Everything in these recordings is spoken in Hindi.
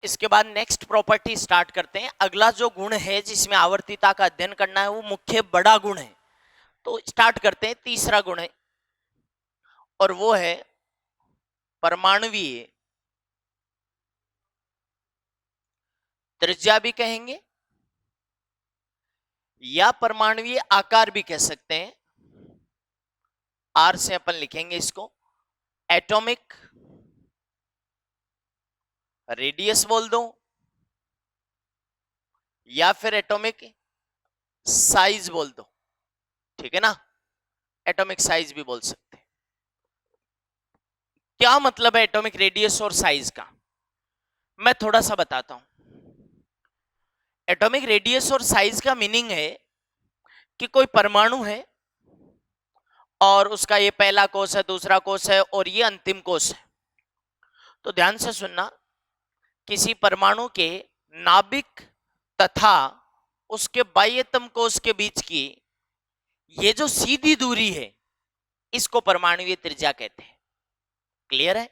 इसके बाद नेक्स्ट प्रॉपर्टी स्टार्ट करते हैं। अगला जो गुण है जिसमें आवर्तीता का अध्ययन करना है वो मुख्य बड़ा गुण है। तो स्टार्ट करते हैं, तीसरा गुण है और वो है परमाणुवीय त्रिज्या भी कहेंगे या परमाणुवीय आकार भी कह सकते हैं। आर से अपन लिखेंगे इसको, एटॉमिक रेडियस बोल दो या फिर एटॉमिक साइज बोल दो, ठीक है ना। एटॉमिक साइज भी बोल सकते हैं। क्या मतलब है एटॉमिक रेडियस और साइज का, मैं थोड़ा सा बताता हूं। एटॉमिक रेडियस और साइज का मीनिंग है कि कोई परमाणु है और उसका ये पहला कोश है, दूसरा कोश है और ये अंतिम कोश है। तो ध्यान से सुनना, किसी परमाणु के नाभिक तथा उसके बाह्यतम कोश के बीच की ये जो सीधी दूरी है इसको परमाणुवीय त्रिज्या कहते हैं। क्लियर है?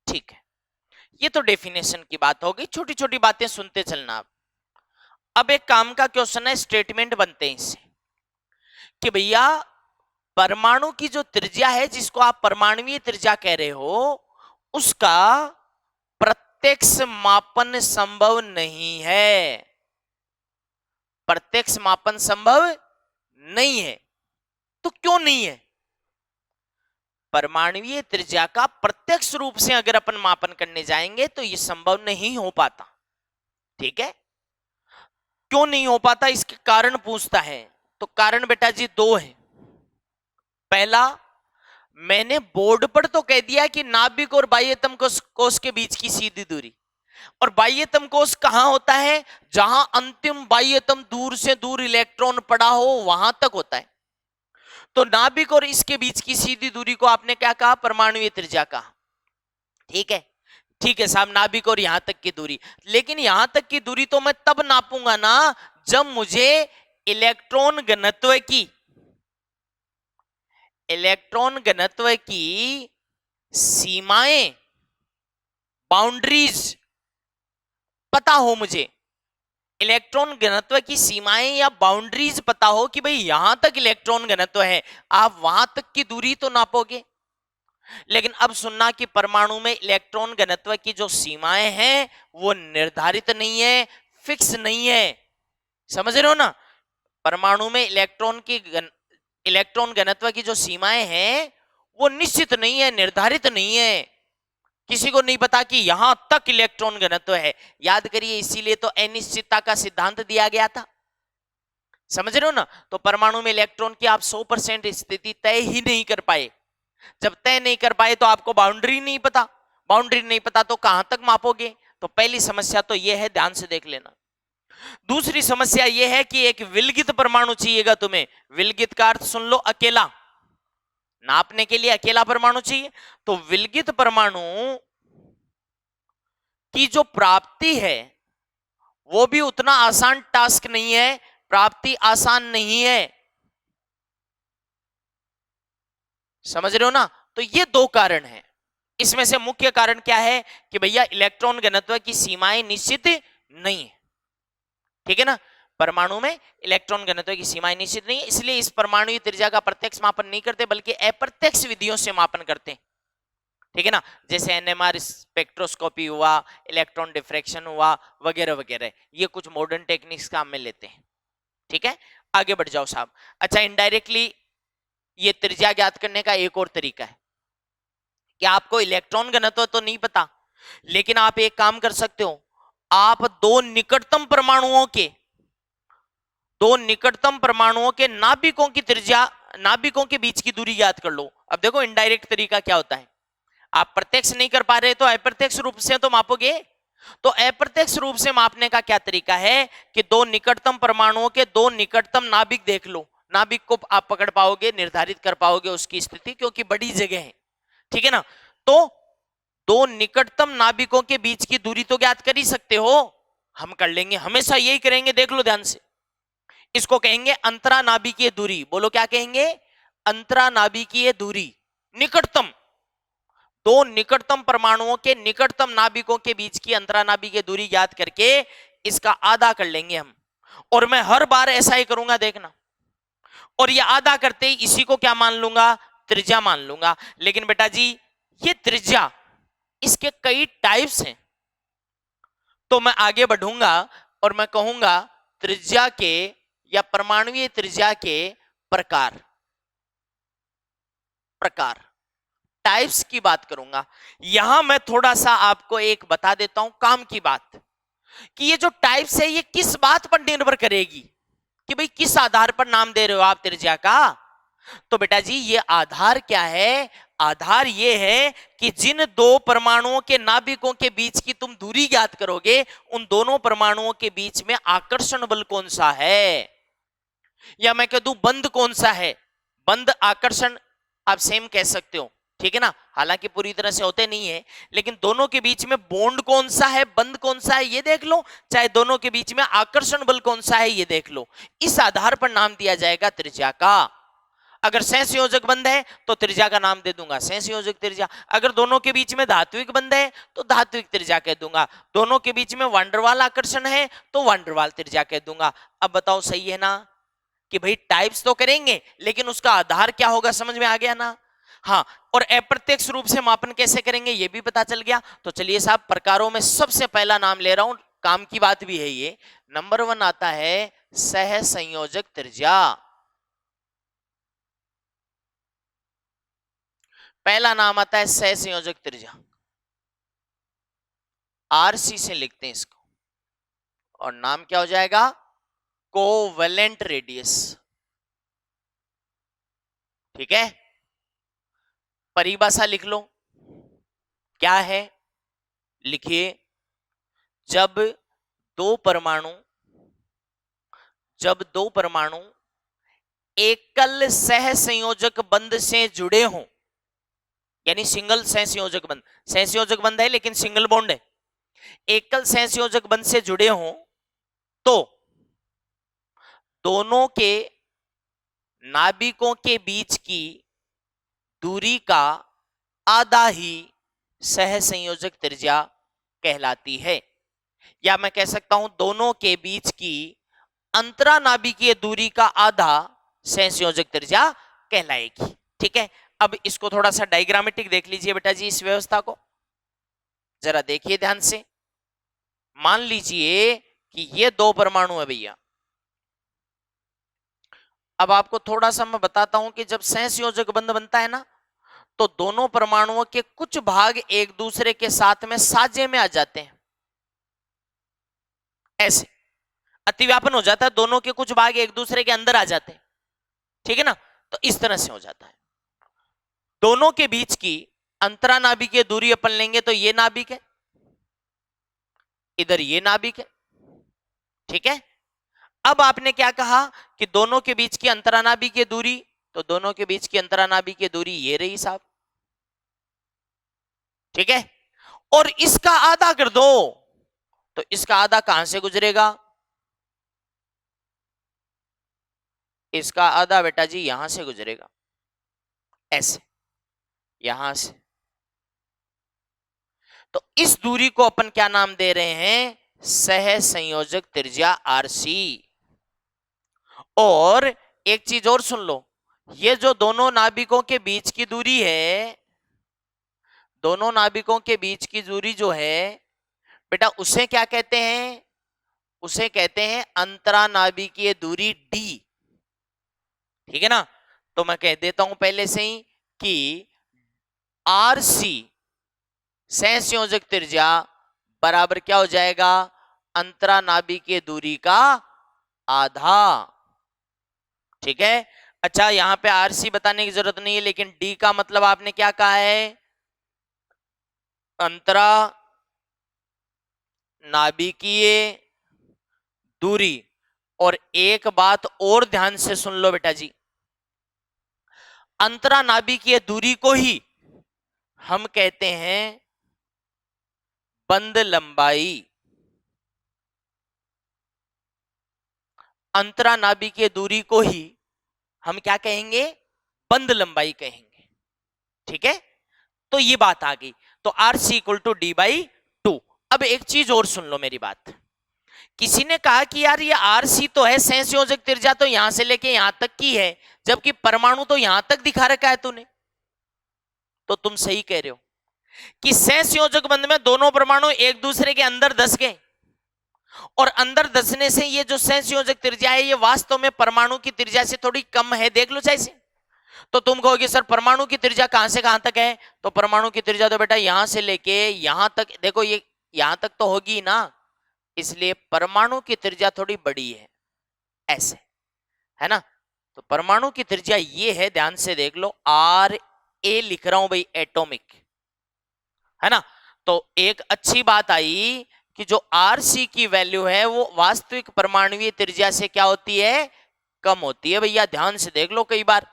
ठीक है, ये तो डेफिनेशन की बात होगी, छोटी छोटी बातें सुनते चलना। अब एक काम का क्वेश्चन है, स्टेटमेंट बनते हैं इससे कि भैया परमाणु की जो त्रिज्या है जिसको आप परमाणुवीय त्रिज्या कह रहे हो उसका प्रत्यक्ष मापन संभव नहीं है। प्रत्यक्ष मापन संभव नहीं है। तो क्यों नहीं है? परमाणुवीय त्रिज्या का प्रत्यक्ष रूप से अगर अपन मापन करने जाएंगे तो यह संभव नहीं हो पाता। ठीक है, क्यों नहीं हो पाता इसके कारण पूछता है। तो कारण बेटा जी दो है। पहला, मैंने बोर्ड पर तो कह दिया कि नाभिक और बाह्यतम कोश के बीच की सीधी दूरी, और बाह्यतम कोश कहां होता है? जहां अंतिम बाह्यतम दूर से दूर इलेक्ट्रॉन पड़ा हो वहां तक होता है। तो नाभिक और इसके बीच की सीधी दूरी को आपने क्या कहा? परमाणुवीय त्रिज्या कहा। ठीक है, ठीक है साहब, नाभिक और यहां तक की दूरी। लेकिन यहां तक की दूरी तो मैं तब नापूंगा ना जब मुझे इलेक्ट्रॉन घनत्व की सीमाएं, बाउंड्रीज पता हो। मुझे इलेक्ट्रॉन घनत्व की सीमाएं या बाउंड्रीज पता हो कि भाई यहां तक इलेक्ट्रॉन घनत्व है, आप वहां तक की दूरी तो नापोगे। लेकिन अब सुनना कि परमाणु में इलेक्ट्रॉन घनत्व की जो सीमाएं हैं वो निर्धारित नहीं है, फिक्स नहीं है। समझ रहे हो ना? परमाणु में इलेक्ट्रॉन घनत्व की जो सीमाएं हैं वो निश्चित नहीं है, निर्धारित नहीं है। किसी को नहीं पता कि यहां तक इलेक्ट्रॉन घनत्व है। याद करिए, इसीलिए तो अनिश्चितता का सिद्धांत दिया गया था। समझ रहे हो ना? तो परमाणु में इलेक्ट्रॉन की आप 100% स्थिति तय ही नहीं कर पाए। जब तय नहीं कर पाए तो आपको बाउंड्री नहीं पता। बाउंड्री नहीं पता तो कहां तक मापोगे? तो पहली समस्या तो यह है, ध्यान से देख लेना। दूसरी समस्या यह है कि एक विलगित परमाणु चाहिएगा तुम्हें। विलगित का अर्थ सुन लो, अकेला। नापने के लिए अकेला परमाणु चाहिए। तो विलगित परमाणु की जो प्राप्ति है वो भी उतना आसान टास्क नहीं है, प्राप्ति आसान नहीं है। समझ रहे हो ना? तो ये दो कारण हैं। इसमें से मुख्य कारण क्या है कि भैया इलेक्ट्रॉन घनत्व की सीमाएं निश्चित नहीं है। ठीक है ना? परमाणु में इलेक्ट्रॉन घनत्व की सीमाएं निश्चित नहीं है, इसलिए इस परमाणु त्रिज्या का प्रत्यक्ष मापन नहीं करते बल्कि अप्रत्यक्ष विधियों से मापन करते हैं। ठीक है ना? जैसे एनएमआर स्पेक्ट्रोस्कोपी हुआ, इलेक्ट्रॉन डिफ्रैक्शन हुआ, वगैरह वगैरह, ये कुछ मॉडर्न टेक्निक्स काम में लेते हैं। ठीक है, आगे बढ़ जाओ साहब। अच्छा, इनडायरेक्टली ये त्रिज्या ज्ञात करने का एक और तरीका है कि आपको इलेक्ट्रॉन घनत्व तो नहीं पता, लेकिन आप एक काम कर सकते हो। आप दो निकटतम परमाणुओं के नाभिकों की त्रिज्या, नाभिकों के बीच की दूरी ज्ञात कर लो। अब देखो इनडायरेक्ट तरीका क्या होता है। आप प्रत्यक्ष नहीं कर पा रहे तो अप्रत्यक्ष रूप से तो मापोगे। तो अप्रत्यक्ष रूप से मापने का क्या तरीका है कि दो निकटतम परमाणुओं के दो निकटतम नाभिक देख लो। नाभिक को आप पकड़ पाओगे, निर्धारित कर पाओगे उसकी स्थिति, क्योंकि बड़ी जगह है। ठीक है ना? तो दो निकटतम नाभिकों के बीच की दूरी तो ज्ञात कर ही सकते हो। हम कर लेंगे, हमेशा यही करेंगे। देख लो ध्यान से, इसको कहेंगे अंतरानाभिकीय दूरी। बोलो क्या कहेंगे? अंतरानाभिकीय दूरी, निकटतम। दो निकटतम परमाणुओं के निकटतम नाभिकों के बीच की अंतरानाभिकीय दूरी ज्ञात करके इसका आधा कर लेंगे हम, और मैं हर बार ऐसा ही करूंगा देखना। और ये आधा करते ही इसी को क्या मान लूंगा, त्रिज्या मान लूंगा। लेकिन बेटा जी ये त्रिज्या, इसके कई टाइप्स हैं, तो मैं आगे बढ़ूंगा और मैं कहूंगा त्रिज्या के या परमाणुीय त्रिज्या के प्रकार टाइप्स की बात करूंगा। यहां मैं थोड़ा सा आपको एक बता देता हूं काम की बात, कि ये जो टाइप्स है ये किस बात पर निर्भर करेगी, कि भाई किस आधार पर नाम दे रहे हो आप त्रिज्या का। तो बेटा जी ये आधार क्या है, आधार ये है कि जिन दो परमाणुओं के नाभिकों के बीच की तुम दूरी ज्ञात करोगे, उन दोनों परमाणुओं के बीच में आकर्षण बल कौन सा है, या मैं कह दूं बंध कौन सा है। बंध आकर्षण आप सेम कह सकते हो, ठीक है ना, हालांकि पूरी तरह से होते नहीं है, लेकिन दोनों के बीच में बॉन्ड कौन सा है, बंध कौन सा है ये देख लो, चाहे दोनों के बीच में आकर्षण बल कौन सा है ये देख लो। इस आधार पर नाम दिया जाएगा त्रिज्या का। अगर सहसंयोजक बंध है तो त्रिज्या का नाम दे दूंगा सहसंयोजक त्रिज्या। अगर दोनों के बीच में धात्विक बंध है तो धात्विक त्रिज्या कह दूंगा। दोनों के बीच में वांडरवाल आकर्षण है तो वांडरवाल त्रिज्या कह दूंगा। अब बताओ सही है ना, कि भाई टाइप्स तो करेंगे लेकिन उसका आधार क्या होगा, समझ में आ गया ना। हाँ, और अप्रत्यक्ष रूप से मापन कैसे करेंगे ये भी पता चल गया। तो चलिए साहब, प्रकारों में सबसे पहला नाम ले रहा हूं, काम की बात भी है ये। नंबर 1 आता है सहसंयोजक त्रिज्या। पहला नाम आता है सहसंयोजक त्रिज्या, आरसी से लिखते हैं इसको, और नाम क्या हो जाएगा, कोवेलेंट रेडियस। ठीक है, परिभाषा लिख लो, क्या है लिखिए, जब दो परमाणु एकल सहसंयोजक बंध से जुड़े हों, यानी सिंगल सहसंयोजक बंध, सहसंयोजक बंध है लेकिन सिंगल बॉन्ड है, एकल सहसंयोजक बंध से जुड़े हों तो दोनों के नाभिकों के बीच की दूरी का आधा ही सहसंयोजक त्रिज्या कहलाती है। या मैं कह सकता हूं दोनों के बीच की अंतरानाभिकीय दूरी का आधा सहसंयोजक त्रिज्या कहलाएगी। ठीक है, अब इसको थोड़ा सा डायग्रामेटिक देख लीजिए बेटा जी, इस व्यवस्था को जरा देखिए ध्यान से। मान लीजिए कि ये दो परमाणु है भैया। अब आपको थोड़ा सा मैं बताता हूं कि जब सहसंयोजक बंध बनता है ना, तो दोनों परमाणुओं के कुछ भाग एक दूसरे के साथ में साझे में आ जाते हैं, ऐसे अतिव्यापन हो जाता है, दोनों के कुछ भाग एक दूसरे के अंदर आ जाते हैं। ठीक है ना, तो इस तरह से हो जाता है। दोनों के बीच की अंतरानाभिकीय दूरी अपन लेंगे तो ये नाभिक है, इधर ये नाभिक है। ठीक है, अब आपने क्या कहा कि दोनों के बीच की अंतरानाभिकीय दूरी, तो दोनों के बीच की अंतरानाभिकीय दूरी ये रही साहब। ठीक है, और इसका आधा कर दो, तो इसका आधा कहां से गुजरेगा, इसका आधा बेटा जी यहां से गुजरेगा, ऐसे यहां से। तो इस दूरी को अपन क्या नाम दे रहे हैं, सहसंयोजक त्रिज्या आरसी। और एक चीज और सुन लो, ये जो दोनों नाभिकों के बीच की दूरी है, दोनों नाभिकों के बीच की दूरी जो है बेटा, उसे क्या कहते हैं, उसे कहते हैं अंतरानाभिकीय दूरी डी। ठीक है ना, तो मैं कह देता हूं पहले से ही कि आरसी सहसंयोजक त्रिज्या बराबर क्या हो जाएगा, अंतरानाभिकीय दूरी का आधा। ठीक है, अच्छा यहां पे आरसी बताने की जरूरत नहीं है, लेकिन डी का मतलब आपने क्या कहा है, अंतरा नाभिकीय दूरी। और एक बात और ध्यान से सुन लो बेटा जी, अंतरानाभिकीय दूरी को ही हम कहते हैं बंध लंबाई। अंतरानाभिकीय दूरी को ही हम क्या कहेंगे, बंध लंबाई कहेंगे। ठीक है, तो ये बात आ गई। तो r c equal to d by two. अब एक चीज और सुन लो मेरी बात। किसी ने कहा कि यार ये आर सी तो है, सहसंयोजक त्रिज्या तो यहां से लेके यहां तक की है, जबकि परमाणु तो यहां तक दिखा रखा है तूने। तो तुम सही कह रहे हो कि सहसंयोजक बंध में दोनों परमाणु एक दूसरे के अंदर धस गए, और अंदर धसने से ये जो सहसंयोजक त्रिज्या है ये वास्तव में परमाणु की त्रिज्या से थोड़ी कम है। देख लो चाहे से। तो तुम कहोगे सर परमाणु की त्रिज्या कहां से कहां तक है? तो परमाणु की त्रिज्या तो बेटा यहां से लेके यहां तक, देखो ये यहां तक तो होगी ना, इसलिए परमाणु की त्रिज्या थोड़ी बड़ी है, ऐसे है ना। तो परमाणु की त्रिज्या ये है, ध्यान से देख लो, आर ए लिख रहा हूं भाई, एटॉमिक, है ना। तो एक अच्छी बात आई कि जो आर सी की वैल्यू है वो वास्तविक परमाणुवीय त्रिज्या से क्या होती है? कम होती है। भैया ध्यान से देख लो, कई बार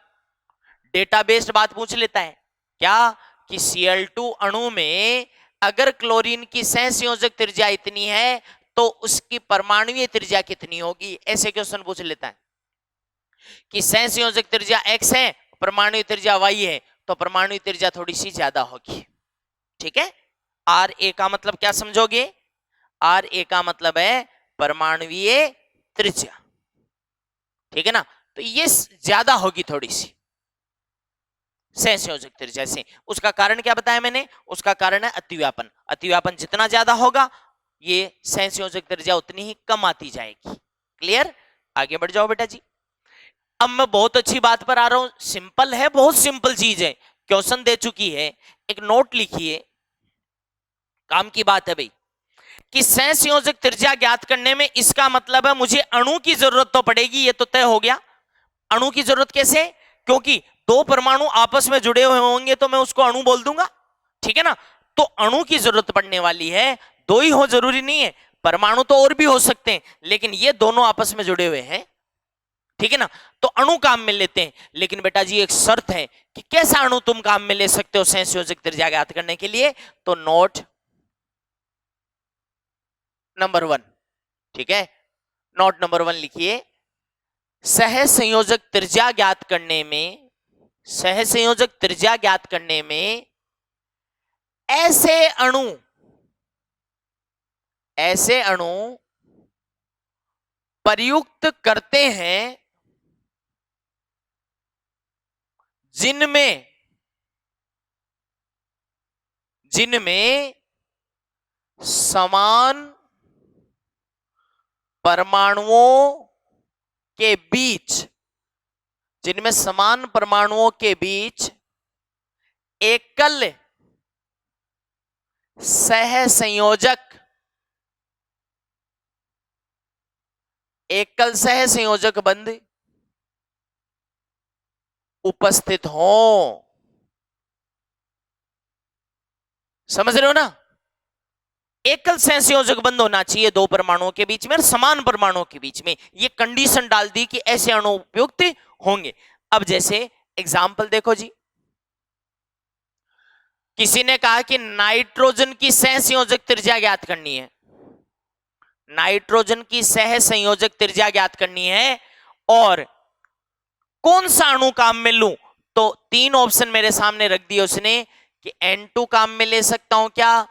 डेटाबेस्ड बात पूछ लेता है क्या कि Cl2 अणु में अगर क्लोरीन की सहसंयोजक त्रिज्या इतनी है तो उसकी परमाणुवीय त्रिज्या कितनी होगी, ऐसे क्वेश्चन पूछ लेता है कि सहसंयोजक त्रिज्या x है, परमाणु त्रिज्या y है, तो परमाणु त्रिज्या थोड़ी सी ज्यादा होगी। ठीक है। आर ए का मतलब क्या समझोगे? आर ए का मतलब है परमाणुवीय त्रिज्या, ठीक है ना। तो ये ज्यादा होगी थोड़ी सी सहसंयोजक त्रिज्या से। उसका कारण क्या बताया मैंने? उसका कारण है अतिव्यापन। अतिव्यापन जितना ज्यादा होगा ये सहसंयोजक त्रिज्या उतनी ही कम आती जाएगी। क्लियर? आगे बढ़ जाओ बेटा जी। अब मैं बहुत अच्छी बात पर आ रहा हूं, सिंपल है, बहुत सिंपल चीज है, क्वेश्चन दे चुकी है, एक नोट लिखिए, काम की बात है भाई, कि सहसंयोजक त्रिज्या ज्ञात करने में इसका मतलब है मुझे अणु की जरूरत तो पड़ेगी, ये तो तय हो गया। अणु की जरूरत कैसे? क्योंकि दो परमाणु आपस में जुड़े हुए होंगे तो मैं उसको अणु बोल दूंगा, ठीक है ना। तो अणु की जरूरत पड़ने वाली है, दो ही हो जरूरी नहीं है, परमाणु तो और भी हो सकते हैं, लेकिन ये दोनों आपस में जुड़े हुए हैं, ठीक है ना। तो अणु काम में लेते हैं, लेकिन बेटा जी एक शर्त है कि कैसा अणु तुम काम में ले सकते हो सहसंयोजक त्रिज्या ज्ञात करने के लिए। तो नोट नंबर 1, ठीक है, नोट नंबर 1 लिखिए, सहसंयोजक त्रिज्या ज्ञात करने में, सहसंयोजक त्रिज्या ज्ञात करने में ऐसे अणु प्रयुक्त करते हैं जिनमें समान परमाणुओं के बीच, जिनमें समान परमाणुओं के बीच एकल सहसंयोजक बंध उपस्थित हो। समझ रहे हो ना? एकल सहसंयोजक बंध होना चाहिए दो परमाणुओं के बीच में और समान परमाणुओं के बीच में, ये कंडीशन डाल दी कि ऐसे अणु उपयुक्त होंगे। अब जैसे एग्जाम्पल देखो जी, किसी ने कहा कि नाइट्रोजन की सहसंयोजक त्रिज्या ज्ञात करनी है, नाइट्रोजन की सहसंयोजक त्रिज्या ज्ञात करनी है, और कौन सा अणु काम में लूं? तो 3 ऑप्शन मेरे सामने रख दिए उसने कि N2 काम में ले सकता हूं क्या,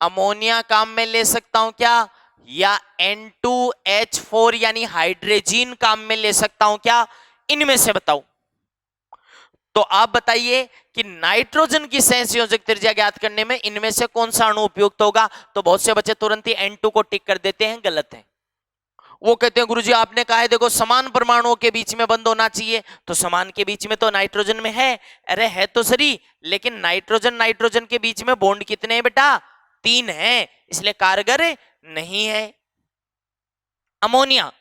अमोनिया काम में ले सकता हूं क्या, या N2H4 यानी हाइड्रोजन काम में ले सकता हूं क्या, इनमें से बताओ। तो आप बताइए कि नाइट्रोजन की सहसंयोजक त्रिज्या ज्ञात करने में इनमें से कौन सा अणु उपयुक्त होगा? तो बहुत से बच्चे तुरंत ही N2 को टिक कर देते हैं, गलत है। वो कहते हैं गुरुजी आपने कहा है देखो समान परमाणुओं के बीच में बंद होना चाहिए, तो समान के बीच में तो नाइट्रोजन में है। अरे है तो सही, लेकिन नाइट्रोजन नाइट्रोजन के बीच में बॉन्ड कितने हैं बेटा? 3 है, इसलिए कारगर नहीं है। अमोनिया,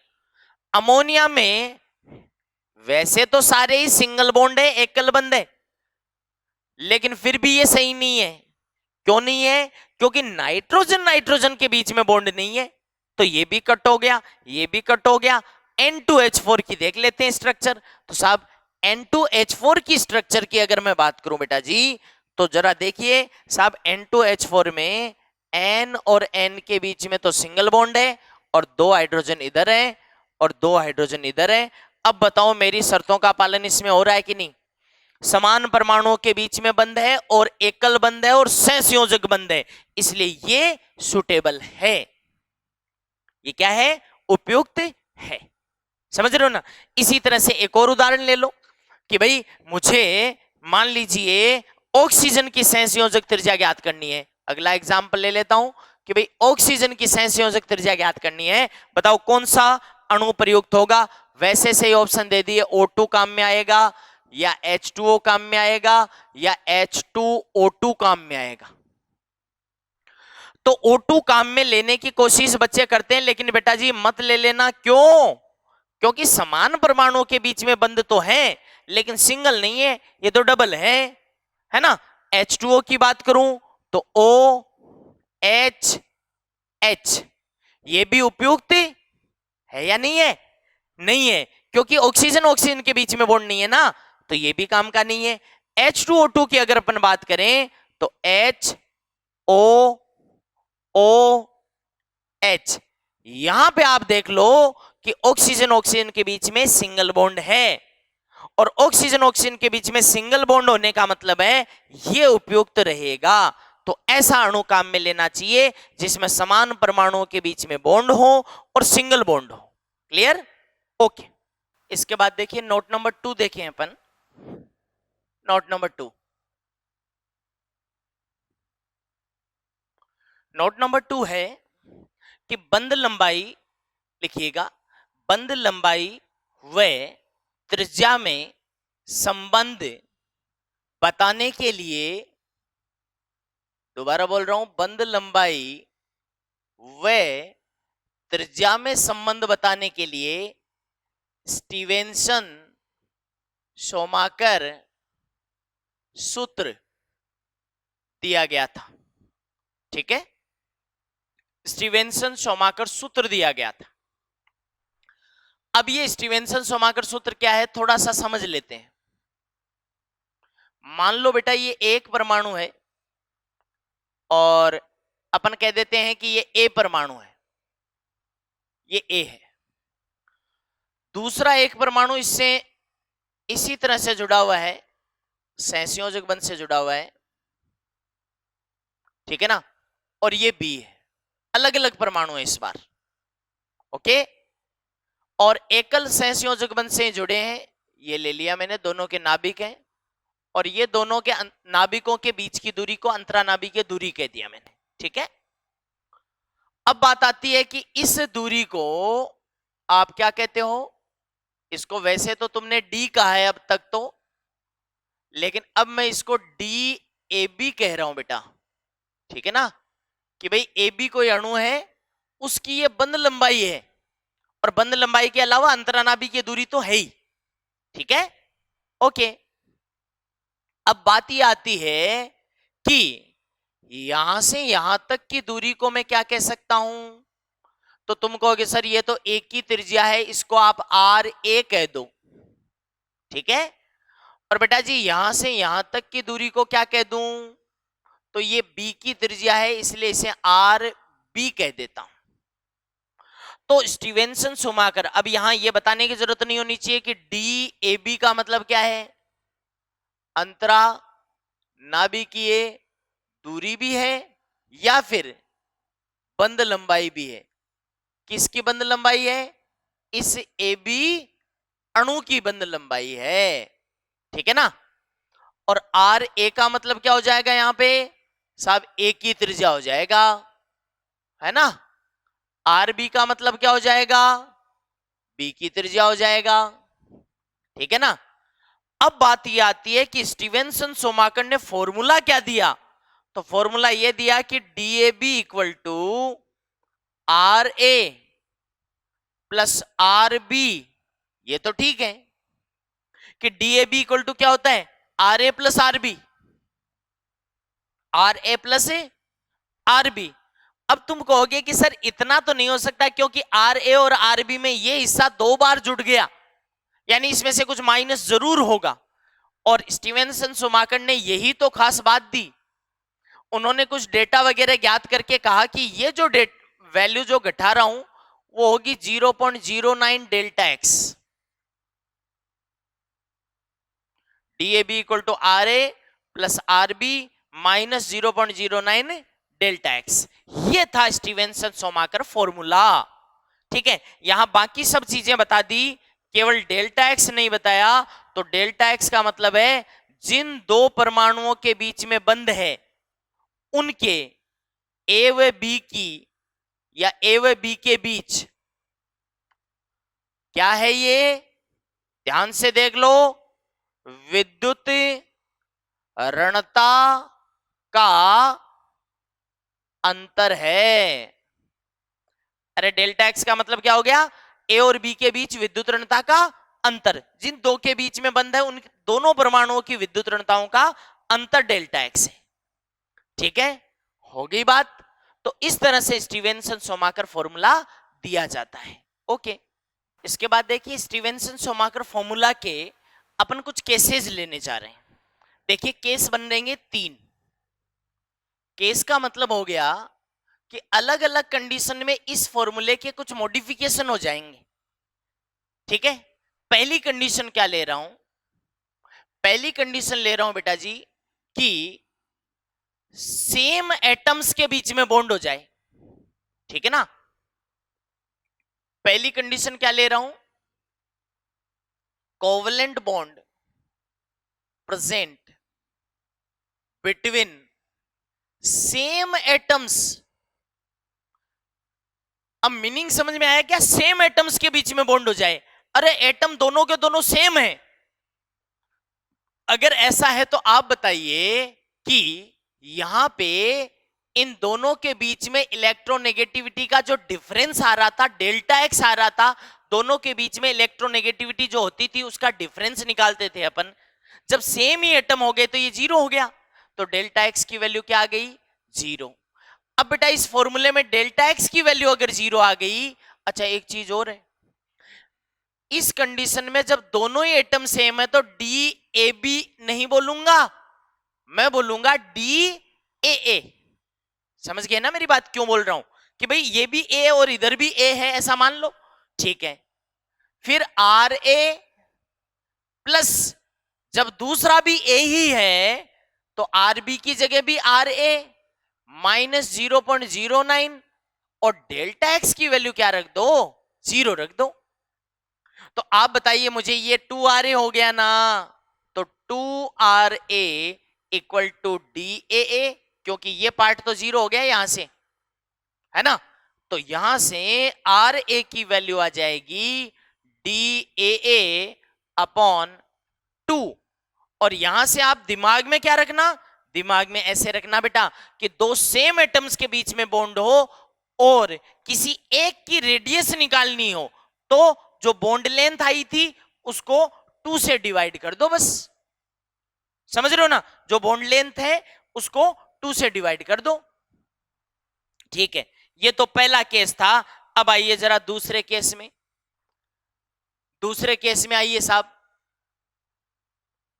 अमोनिया में वैसे तो सारे ही सिंगल बॉन्ड है, एकल बंद है, लेकिन फिर भी ये सही नहीं है। क्यों नहीं है? क्योंकि नाइट्रोजन नाइट्रोजन के बीच में बॉन्ड नहीं है, तो ये भी कट हो गया, ये भी कट हो गया। N2H4 की देख लेते हैं स्ट्रक्चर। तो साहब N2H4 की स्ट्रक्चर की अगर मैं बात करूं बेटा जी, तो जरा देखिए साहब, N2H4 में N और N के बीच में तो सिंगल बॉन्ड है, और 2 हाइड्रोजन इधर है और 2 हाइड्रोजन इधर है। अब बताओ मेरी शर्तों का पालन इसमें हो रहा है कि नहीं? समान परमाणुओं के बीच में बंध है और एकल बंध है और सहसंयोजक बंध है, इसलिए ये सुटेबल है। ये क्या है? उपयुक्त है। समझ रहे हो ना? इसी तरह से एक और उदाहरण ले लो कि भाई मुझे मान लीजिए ऑक्सीजन की सहसंयोजक त्रिज्या ज्ञात करनी है। अगला एग्जांपल ले लेता हूं कि भाई ऑक्सीजन की सहसंयोजक त्रिज्या ज्ञात करनी है, बताओ कौन सा अणु प्रयुक्त होगा? वैसे से ही ऑप्शन दे दिए, O2 काम में आएगा या H2O काम में आएगा या H2O2 काम में आएगा। तो O2 काम में लेने की कोशिश बच्चे करते हैं, लेकिन बेटा जी मत ले लेना। क्यों? क्योंकि समान परमाणुओं के बीच में बंध तो है लेकिन सिंगल नहीं है, ये तो डबल है ना? H2O की बात करूं तो O H H, ये भी उपयुक्त है या नहीं है? नहीं है, क्योंकि ऑक्सीजन ऑक्सीजन के बीच में बॉन्ड नहीं है ना, तो ये भी काम का नहीं है। H2O2 की अगर अपन बात करें तो HOOH, यहां पे आप देख लो कि ऑक्सीजन ऑक्सीजन के बीच में सिंगल बॉन्ड है, और ऑक्सीजन ऑक्सीजन के बीच में सिंगल बॉन्ड होने का मतलब है ये उपयुक्त रहेगा। तो ऐसा अणु काम में लेना चाहिए जिसमें समान परमाणुओं के बीच में बॉन्ड हो और सिंगल बॉन्ड हो। क्लियर? ओके। इसके बाद देखिए नोट नंबर 2 देखें अपन। नोट नंबर 2, नोट नंबर 2 है कि बंध लंबाई, लिखिएगा, बंध लंबाई व त्रिज्या में संबंध बताने के लिए, दोबारा बोल रहा हूं, बंध लंबाई व त्रिज्या में संबंध बताने के लिए स्टीवेंसन शोमाकर सूत्र दिया गया था। ठीक है, स्टीवेंसन शोमाकर सूत्र दिया गया था। अब ये स्टीवेंसन शोमाकर सूत्र क्या है थोड़ा सा समझ लेते हैं। मान लो बेटा ये एक परमाणु है और अपन कह देते हैं कि ये ए परमाणु है, ये ए है। दूसरा एक परमाणु इससे इसी तरह से जुड़ा हुआ है, सहसंयोजक बंध से जुड़ा हुआ है, ठीक है ना, और ये बी है। अलग अलग परमाणु है इस बार, ओके। और एकल सहसंयोजक बंध से जुड़े हैं, ये ले लिया मैंने, दोनों के नाभिक हैं, और ये दोनों के नाभिकों के बीच की दूरी को अंतरानाभिकीय दूरी कह दिया मैंने। ठीक है, अब बात आती है कि इस दूरी को आप क्या कहते हो? इसको वैसे तो तुमने डी कहा है अब तक तो, लेकिन अब मैं इसको डी ए बी कह रहा हूं बेटा। ठीक है ना, कि भाई ए बी कोई अणु है, उसकी ये बंध लंबाई है, और बंध लंबाई के अलावा अंतरानाभिकीय दूरी तो है ही। ठीक है, ओके। अब बात ये आती है कि यहां से यहां तक की दूरी को मैं क्या कह सकता हूं? तो तुम कहोगे सर ये तो एक की त्रिज्या है, इसको आप आर ए कह दो। ठीक है, और बेटा जी यहां से यहां तक की दूरी को क्या कह दूं? तो ये बी की त्रिज्या है, इसलिए इसे आर बी कह देता हूं। तो स्टीवेंसन शोमाकर, अब यहां यह बताने की जरूरत नहीं होनी चाहिए कि डी ए बी का मतलब क्या है, अंतरा नाभिकीय दूरी भी है या फिर बंध लंबाई भी है। किसकी बंध लंबाई है? इस ए बी अणु की बंध लंबाई है। ठीक है ना, और आर ए का मतलब क्या हो जाएगा यहां पे साहब? ए की त्रिज्या हो जाएगा, है ना। आर बी का मतलब क्या हो जाएगा? बी की त्रिज्या हो जाएगा। ठीक है ना। अब बात यह आती है कि स्टीवेंसन शोमाकर ने फॉर्मूला क्या दिया? तो फॉर्मूला यह दिया कि d a b equal to R A plus are b. ये तो ठीक है कि d a b equal to क्या होता है? R A plus are b, r A plus are b. अब तुम कहोगे कि सर इतना तो नहीं हो सकता, क्योंकि आर ए और आर बी में ये हिस्सा 2 बार जुड़ गया, यानी इसमें से कुछ माइनस जरूर होगा। और स्टीवेंसन शोमाकर ने यही तो खास बात दी, उन्होंने कुछ डेटा वगैरह ज्ञात करके कहा कि ये जो वैल्यू जो घटा रहा हूं वो होगी 0.09 delta x. DAB equal to RA plus RB minus 0.09 delta x. ये था स्टीवेंसन सोमाकर फॉर्मूला। ठीक है, यहां बाकी सब चीजें बता दी, केवल डेल्टा एक्स नहीं बताया। तो डेल्टा एक्स का मतलब है जिन दो परमाणुओं के बीच में बंध है उनके ए व बी की या ए व बी के बीच क्या है, ये ध्यान से देख लो, विद्युत ऋणता का अंतर है। अरे डेल्टा एक्स का मतलब क्या हो गया, ए और बी के बीच विद्युत ऋणता का अंतर, जिन दो के बीच में बंध है उन दोनों परमाणुओं की विद्युत ऋणताओं का अंतर डेल्टा एक्स है। ठीक है, हो गई बात। तो इस तरह से स्टीवेंसन सोमाकर फॉर्मूला दिया जाता है। ओके, इसके बाद देखिए स्टीवेंसन सोमाकर फॉर्मूला के अपन कुछ केसेस लेने जा रहे हैं। देखिए केस बन रहेंगे 3। केस का मतलब हो गया कि अलग अलग कंडीशन में इस फॉर्मूले के कुछ मॉडिफिकेशन हो जाएंगे। ठीक है, पहली कंडीशन क्या ले रहा हूं, पहली कंडीशन ले रहा हूं बेटा जी कि सेम एटम्स के बीच में बॉन्ड हो जाए। ठीक है ना, पहली कंडीशन क्या ले रहा हूं, covalent bond present between same atoms. अब मीनिंग समझ में आया क्या, सेम एटम्स के बीच में बॉन्ड हो जाए। अरे एटम दोनों के दोनों सेम है, अगर ऐसा है तो आप बताइए कि यहां पे इन दोनों के बीच में इलेक्ट्रोनेगेटिविटी का जो डिफरेंस आ रहा था, डेल्टा एक्स आ रहा था, दोनों के बीच में इलेक्ट्रोनेगेटिविटी जो होती थी उसका डिफरेंस निकालते थे अपन। जब सेम ही एटम हो गए तो ये जीरो हो गया, तो डेल्टा एक्स की वैल्यू क्या आ गई, जीरो। अब बेटा इस फॉर्मूले में डेल्टा एक्स की वैल्यू अगर जीरो आ गई, अच्छा एक चीज और है, इस कंडीशन में जब दोनों ही एटम सेम है तो डी ए बी नहीं बोलूंगा, मैं बोलूंगा डी ए ए। समझ गए ना मेरी बात, क्यों बोल रहा हूं कि भाई ये भी ए और इधर भी ए है ऐसा मान लो। ठीक है, फिर आर ए प्लस, जब दूसरा भी ए ही है तो आर बी की जगह भी आर ए माइनस 0.09 और डेल्टा एक्स की वैल्यू क्या रख दो, जीरो रख दो। तो आप बताइए मुझे, ये 2RA हो गया ना, तो 2RA इक्वल टू DAA, क्योंकि ये पार्ट तो जीरो हो गया यहां से, है ना। तो यहां से RA की वैल्यू आ जाएगी DAA अपॉन 2। और यहां से आप दिमाग में क्या रखना, दिमाग में ऐसे रखना बेटा कि दो सेम एटम्स के बीच में बॉन्ड हो और किसी एक की रेडियस निकालनी हो, तो जो बॉन्ड लेंथ आई थी उसको 2 से डिवाइड कर दो बस। समझ रहे हो ना, जो बॉन्ड लेंथ है उसको 2 से डिवाइड कर दो। ठीक है, ये तो पहला केस था। अब आइए जरा दूसरे केस में, दूसरे केस में आइए साहब।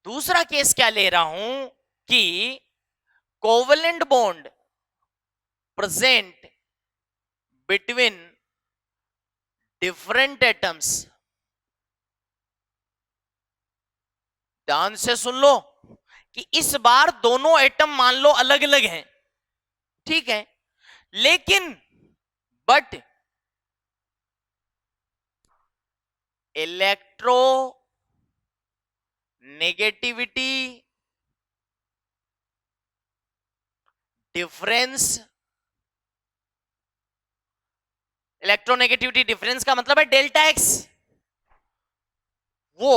दूसरा केस क्या ले रहा हूं कि covalent bond present between different atoms. ध्यान से सुन लो कि इस बार दोनों एटम मान लो अलग अलग हैं, ठीक है, लेकिन but electro negativity difference, electronegativity difference का मतलब है डेल्टा एक्स, वो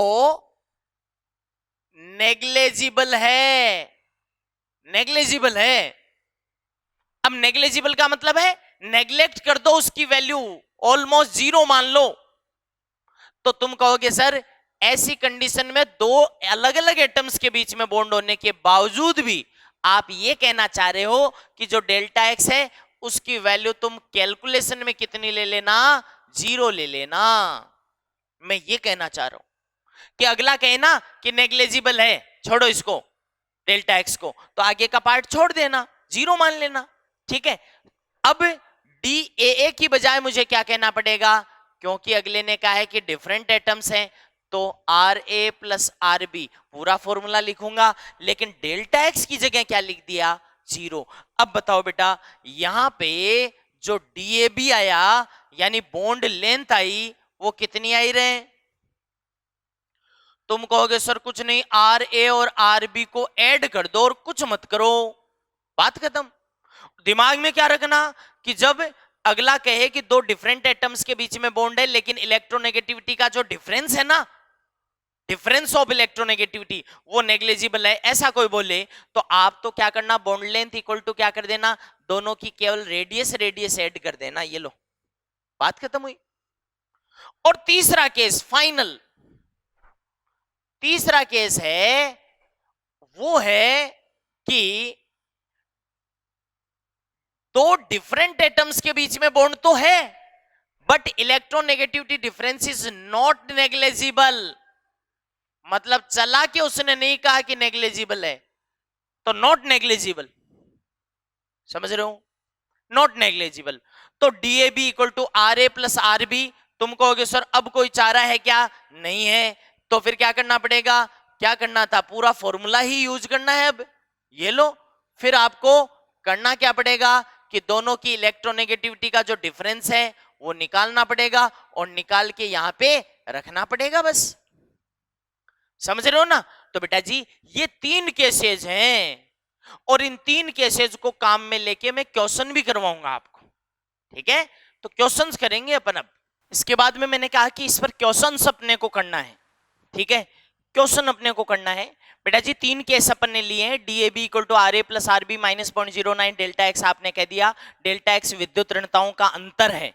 नेग्लेजिबल है, नेग्लेजिबल है। अब नेग्लेजिबल का मतलब है नेग्लेक्ट कर दो उसकी वैल्यू, ऑलमोस्ट जीरो मान लो। तो तुम कहोगे सर ऐसी कंडीशन में दो अलग अलग एटम्स के बीच में बॉन्ड होने के बावजूद भी आप ये कहना चाह रहे हो कि जो डेल्टा एक्स है उसकी वैल्यू तुम कैलकुलेशन में कितनी ले लेना, जीरो ले लेना। मैं ये कहना चाह रहा हूं कि अगला कहना कि नेग्लेजिबल है, छोड़ो इसको डेल्टा एक्स को, तो आगे का पार्ट छोड़ देना, जीरो मान लेना। ठीक है, अब डी ए की बजाय मुझे क्या कहना पड़ेगा, क्योंकि अगले ने कहा है कि डिफरेंट एटम्स हैं, तो R A plus are B पूरा फॉर्मूला लिखूंगा, लेकिन डेल्टा एक्स की जगह क्या लिख दिया, 0। अब बताओ बेटा, यहां पे जो डीएबी आया यानी बॉन्ड लेंथ आई वो कितनी आई रहे? तुम कहोगे सर कुछ नहीं, आर ए और आर बी को ऐड कर दो और कुछ मत करो, बात खत्म। दिमाग में क्या रखना कि जब अगला कहे कि दो डिफरेंट एटम्स के बीच में बॉन्ड है लेकिन इलेक्ट्रोनेगेटिविटी का जो डिफरेंस है ना, डिफरेंस ऑफ इलेक्ट्रोनेगेटिविटी वो नेग्लिजिबल है, ऐसा कोई बोले तो आप तो क्या करना, बॉन्ड लेंथ इक्वल टू क्या कर देना, दोनों की केवल रेडियस रेडियस ऐड कर देना, ये लो बात खत्म हुई। और तीसरा केस फाइनल, तीसरा केस है वो है कि दो डिफरेंट एटम्स के बीच में बॉन्ड तो है but electronegativity difference is not negligible. मतलब चला के उसने नहीं कहा कि नेग्लिजिबल है, तो नॉट नेग्लिजिबल, समझ रहे हो, नॉट नेग्लिजिबल। तो DAB equal to R A plus are B, तुम कहोगे सर अब कोई चारा है क्या, नहीं है, तो फिर क्या करना पड़ेगा, क्या करना था, पूरा फॉर्मूला ही यूज करना है। अब ये लो, फिर आपको करना क्या पड़ेगा कि दोनों की इलेक्ट्रोनेगेटिविटी का जो डिफरेंस है वो निकालना पड़ेगा और निकाल के यहां पे रखना पड़ेगा, बस समझ रहे हो ना। तो बेटा जी ये 3 केसेस हैं और इन 3 केसेस को काम में लेके मैं क्वेश्चन भी करवाऊंगा आपको, ठीक है। तो क्वेश्चंस करेंगे अपन। अब इसके बाद में मैंने कहा कि इस पर क्वेश्चंस अपने को करना है, ठीक है, क्वेश्चन अपने को करना है। बेटा जी 3 केस अपन ने लिए हैं, DAB equal to R A plus are B minus 0.09, delta X आपने कह दिया, डेल्टा एक्स विद्युत ऋणताओं का अंतर है।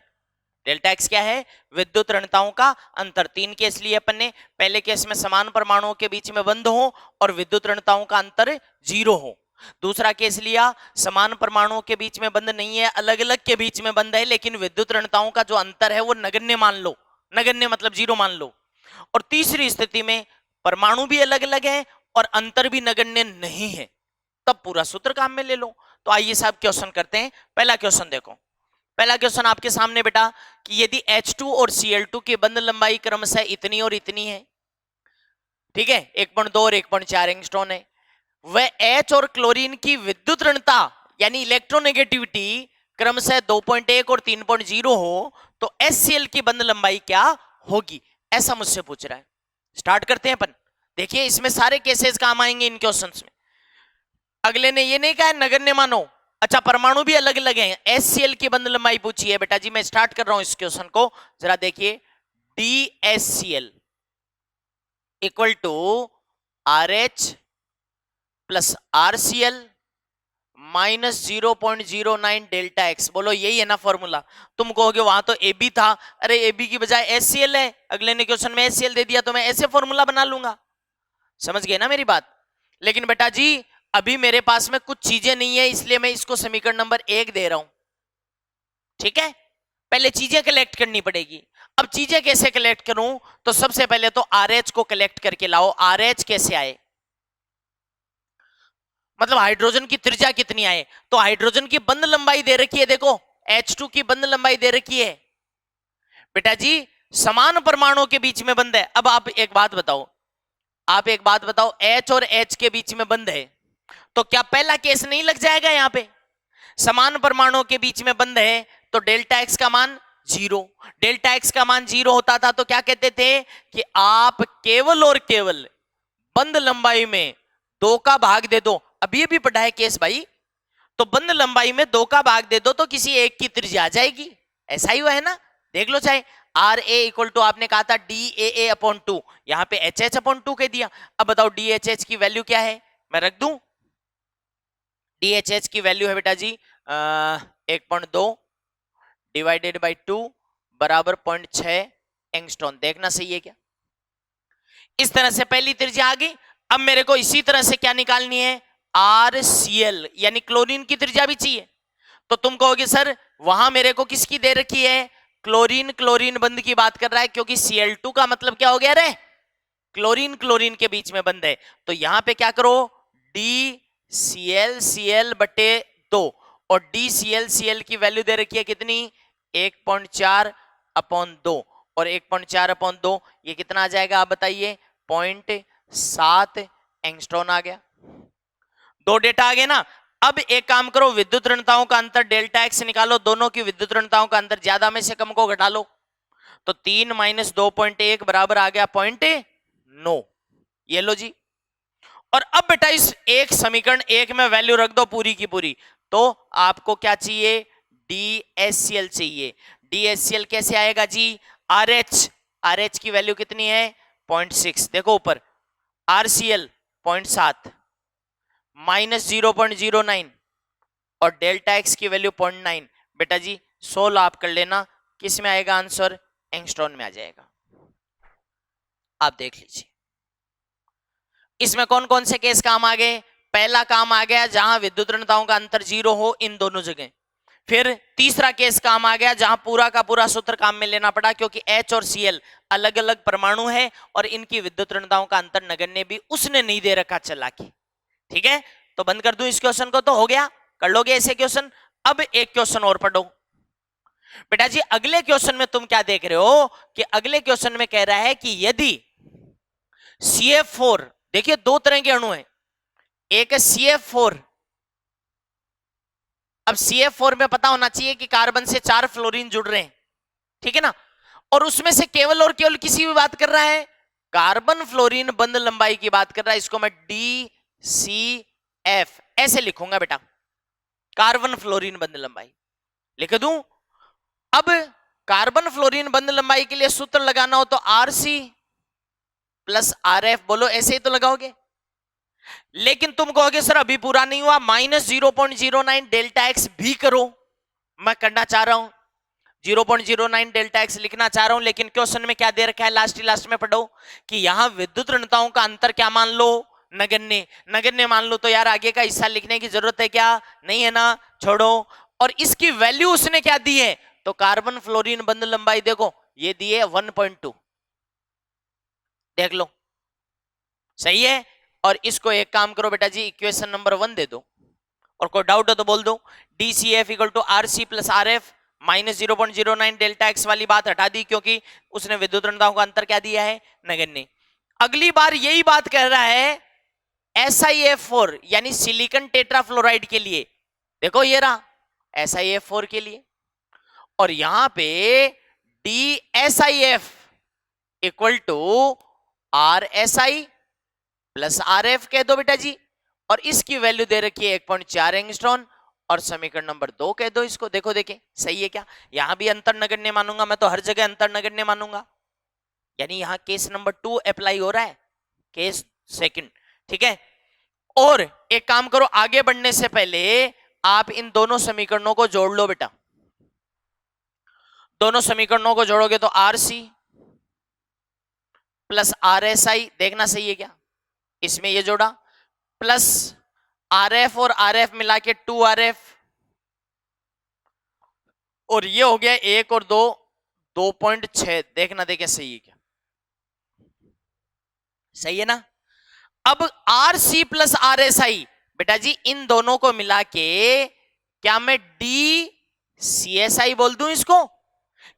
डेल्टा एक्स क्या है, विद्युत ऋणताओं का अंतर। 3 केस लिए अपन ने, पहले केस में समान परमाणुओं के बीच में बंध हो और विद्युत ऋणताओं का अंतर 0 हो। दूसरा केस लिया, समान परमाणुओं के बीच में बंध नहीं है, अलग अलग के बीच में बंध है लेकिन विद्युत ऋणताओं का जो अंतर है वो नगण्य मान लो, नगण्य मतलब 0 मान लो। और तीसरी स्थिति में परमाणु भी अलग अलग है और अंतर भी नगण्य नहीं है, तब पूरा सूत्र काम में ले लो। तो आइए साहब क्वेश्चन करते हैं। पहला क्वेश्चन देखो, पहला क्वेश्चन आपके सामने बेटा कि यदि H2 और Cl2 की बंध लंबाई क्रमशः इतनी और इतनी है, ठीक है, 1.2 और 1.4 एंगस्ट्रॉन है, वह H और क्लोरीन की विद्युत ऋणता यानी इलेक्ट्रोनेगेटिविटी क्रमशः 2.1 और 3.0 हो तो HCl की बंध लंबाई क्या होगी, ऐसा मुझसे पूछ रहा है। स्टार्ट करते हैं अपन। देखिए इसमें सारे केसेस काम आएंगे इन क्वेश्चंस में। अगले ने ये नहीं कहा नगण्य मानो, अच्छा परमाणु भी अलग अलग हैं, HCl की बंध लंबाई पूछी है। बेटा जी मैं स्टार्ट कर रहा हूं इस क्वेश्चन को, जरा देखिए, DHCl equal to RH plus RCl minus 0.09 delta X, बोलो यही है ना फॉर्मूला। तुम कहोगे वहां तो AB था, अरे AB की बजाय HCl है, अगले ने क्वेश्चन में HCl दे दिया तो मैं ऐसे फॉर्मूला बना लूंगा, समझ गए ना मेरी बात। लेकिन बेटा जी अभी मेरे पास में कुछ चीजें नहीं है इसलिए मैं इसको समीकरण नंबर 1 दे रहा हूं, ठीक है, पहले चीजें कलेक्ट करनी पड़ेगी। अब चीजें कैसे कलेक्ट करूं, तो सबसे पहले तो RH को कलेक्ट करके लाओ। RH कैसे आए, मतलब हाइड्रोजन की त्रिज्या कितनी आए, तो हाइड्रोजन की बंध लंबाई दे रखी है, देखो H2 की बंध लंबाई दे रखी है। बेटा जी समान परमाणुओं के बीच में बंध है। अब आप एक बात बताओ, आप एक बात बताओ, H और H के बीच में बंध है तो क्या पहला केस नहीं लग जाएगा, यहां पे समान परमाणुओं के बीच में बंध है तो डेल्टा एक्स का मान 0, डेल्टा एक्स का मान 0 होता था तो क्या कहते थे कि आप केवल और केवल बंध लंबाई में 2 का भाग दे दो। अभी भी पढ़ा है केस भाई, तो बंध लंबाई में 2 का भाग दे दो तो किसी एक की त्रिज्या आ जाएगी, ऐसा ही हुआ है ना, देख लो चाहे। आर ए इक्वल टू आपने कहा था DAA अपॉन 2, यहां पे HH अपॉन 2 कह दिया। अब बताओ DHH की वैल्यू क्या है, मैं रख दूं, DHH की वैल्यू है बेटा जी 1.2 डिवाइडेड बाई 2 बराबर 0.6 एंगस्ट्रॉन, देखना सही है क्या। इस तरह से पहली त्रिज्या आ गई। अब मेरे को इसी तरह से क्या निकालनी है, RCl यानी क्लोरीन की त्रिज्या भी चाहिए। तो तुम कहोगे सर वहां मेरे को किसकी दे रखी है, क्लोरीन, क्लोरीन बंध की बात कर रहा है क्योंकि Cl2 का मतलब क्या हो गया रे, क्लोरीन क्लोरीन के बीच में बंध है। तो यहां पे क्या करो, DCl बटे 2 और DCl की वैल्यू दे रखी है कितनी, 1.4 अपॉन 2 और 1.4/2 ये कितना आ जाएगा आप बताइए, 0.7 एंगस्ट्रॉन आ गया। दो डेटा आ गए ना। अब एक काम करो, विद्युत ऋणताओं का अंतर डेल्टा एक्स निकालो, दोनों की विद्युत ऋणताओं का अंतर ज्यादा में से कम को घटा लो, तो 3 - 2.1 बराबर आ गया 0.9। ये लो जी। और अब बेटा इस एक समीकरण एक में वैल्यू रख दो पूरी की पूरी, तो आपको क्या चाहिए, DSCL चाहिए। DSCL कैसे आएगा जी, RH की वैल्यू कितनी है 0.6, देखो ऊपर, RCL 0.7 -0.09 और डेल्टा एक्स की वैल्यू 0.9। बेटा जी सोल्व आप कर लेना, किस में आएगा आंसर, एंगस्ट्रॉन में आ जाएगा। आप देख लीजिए इसमें कौन कौन से केस काम आ गए। पहला काम आ गया जहां विद्युत ऋणताओं का अंतर 0 हो इन दोनों जगह। फिर तीसरा केस काम आ गया जहां पूरा का पूरा सूत्र काम में लेना पड़ा, क्योंकि H और Cl अलग अलग परमाणु है और इनकी विद्युत ऋणताओं का अंतर नगण्य भी उसने नहीं दे रखा चला के। ठीक है, तो बंद कर दूं इस क्वेश्चन को, तो हो गया, कर लोगे ऐसे क्वेश्चन। अब एक क्वेश्चन और पढ़ो बेटा जी। अगले क्वेश्चन में तुम क्या देख रहे हो कि अगले क्वेश्चन में कह रहा है कि यदि CF4, देखिए दो तरह के अणु हैं, एक है CF4। अब CF4 में पता होना चाहिए कि कार्बन से 4 फ्लोरीन जुड़ रहे हैं, ठीक है ना, और उसमें से केवल और केवल किसी भी बात कर रहा है, कार्बन फ्लोरीन बंध लंबाई की बात कर रहा है। इसको मैं DCF ऐसे लिखूंगा बेटा, कार्बन फ्लोरीन बंध लंबाई लिख दूं। अब कार्बन फ्लोरीन बंध लंबाई के लिए सूत्र लगाना हो तो RC + RF, बोलो ऐसे ही तो लगाओगे। लेकिन तुम कहोगे सर अभी पूरा नहीं हुआ, -0.09 डेल्टा एक्स भी करो। मैं करना चाह रहा हूं, 0.09 डेल्टा एक्स लिखना चाह रहा हूं, लेकिन क्वेश्चन में क्या दे रखा है, लास्ट में पढ़ो कि यहां विद्युत ऋणताओं का अंतर क्या मान लो, नगण्य मान लो। तो यार आगे का हिस्सा लिखने की जरूरत है क्या, नहीं है ना, छोड़ो। और इसकी वैल्यू उसने क्या दी है, तो कार्बन फ्लोरीन बंध लंबाई देखो ये दी है 1.2, देख लो सही है। और इसको एक काम करो बेटा जी, इक्वेशन नंबर 1 दे दो, और कोई डाउट हो तो बोल दो। DCF = RC + RF, -0.09 delta x वाली बात हटा दी, क्योंकि उसने विद्युत ऋणताओं का अंतर क्या दिया है, नगण्य। अगली बार यही बात कह रहा है SiF4 यानी सिलिकॉन टेट्राफ्लोराइड के लिए, देखो ये रहा SiF4 के लिए, और यहां पे DSIF = RSI + RF कह दो बेटा जी, और इसकी वैल्यू दे रखी है 1.4 एंगस्ट्रॉन, और समीकरण नंबर 2 कह दो इसको। देखो देखें सही है क्या, यहां भी अंतर नगण्य मानूंगा मैं, तो हर जगह अंतर नगण्य मानूंगा, यानी यहां केस नंबर 2 अप्लाई हो रहा है, केस सेकंड, ठीक है। और एक काम करो, आगे बढ़ने से पहले आप इन दोनों समीकरणों को जोड़ लो बेटा। दोनों समीकरणों को जोड़ोगे तो RC + RSI, देखना सही है क्या, इसमें ये जोड़ा, प्लस RF और RF मिला के 2RF, और ये हो गया 1 और 2 2.6, देखना देखे सही है क्या, सही है ना। अब RC + RSI बेटा जी इन दोनों को मिला के क्या मैं DCSI बोल दूं इसको,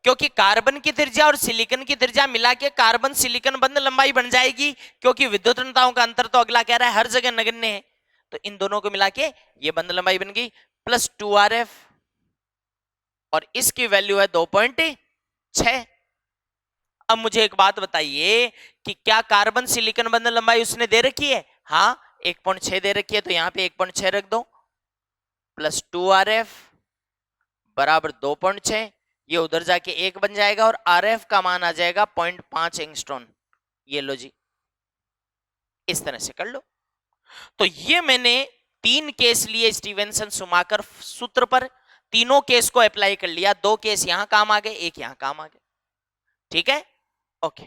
क्योंकि कार्बन की त्रिज्या और सिलिकॉन की त्रिज्या मिला के कार्बन सिलिकॉन बंध लंबाई बन जाएगी, क्योंकि विद्युत ऋणताओं का अंतर तो अगला कह रहा है हर जगह नगण्य है, तो इन दोनों को मिला के ये बंध लंबाई बन गई, प्लस 2RF, और इसकी वैल्यू है 2.6। अब मुझे एक बात बताइए कि क्या कार्बन सिलिकॉन बंध लंबाई उसने दे रखी है, हाँ 1.6 दे रखी है, तो यहां पे 1.6 रख दो, प्लस 2RF बराबर 2.6, ये उधर जाके 1 बन जाएगा, और RF का मान आ जाएगा 0.5 एंगस्ट्रॉन। ये लो जी, इस तरह से कर लो। तो ये मैंने 3 केस लिए स्टीवेंसन सुमाकर सूत्र पर, तीनों केस को अप्लाई कर लिया, 2 केस यहां काम आ गए, 1 यहां काम आ गए, ठीक है, ओके।